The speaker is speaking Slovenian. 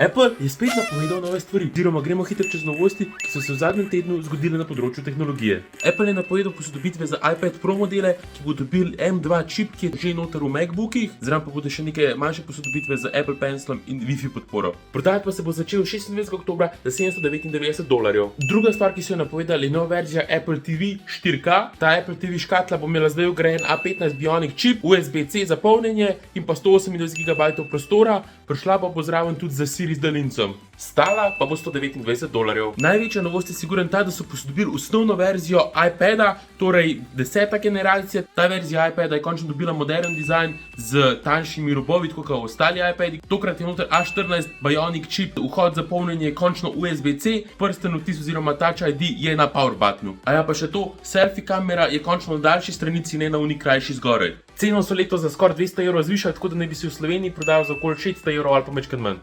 Apple je spet napovedal nove stvari, oziroma gremo hitro čez novosti, ki so se v zadnjem tednu zgodile na področju tehnologije. Apple je napovedal posodobitve za iPad Pro modele, ki bodo dobili M2 čip, ki je že noter v MacBookih, zraven pa bodo še neke manjše posodobitve z Apple Pencilom in Wi-Fi podporo. Prodajati pa se bo začel 26. oktobra za $799. Druga stvar, ki so jo napovedali, je nova verzija Apple TV 4K. Ta Apple TV škatla bo imela zdaj vgrajen A15 Bionic čip, USB-C za polnjenje in pa 128 GB prostora, prišla pa bo zraven tudi za Siri z daljincem. Stala pa bo $129. Največja novost je sigurno ta, da so posodobili osnovno verzijo iPada, torej 10. generacija. Ta verzija iPada je končno dobila modern dizajn z tanjšimi robovi, tako kot ostali iPadi. Tokrat je noter A14 Bionic čip, vhod za polnjenje je končno USB-C, prsten odtis oziroma Touch ID je na power buttonu. A ja pa še to, selfie kamera je končno na daljši stranici, ne na oni krajši zgoraj. Ceno so letos za skoraj €200 zvišali, tako da naj bi se v Sloveniji prodajal za okoli €600 ali pa večkrat manj.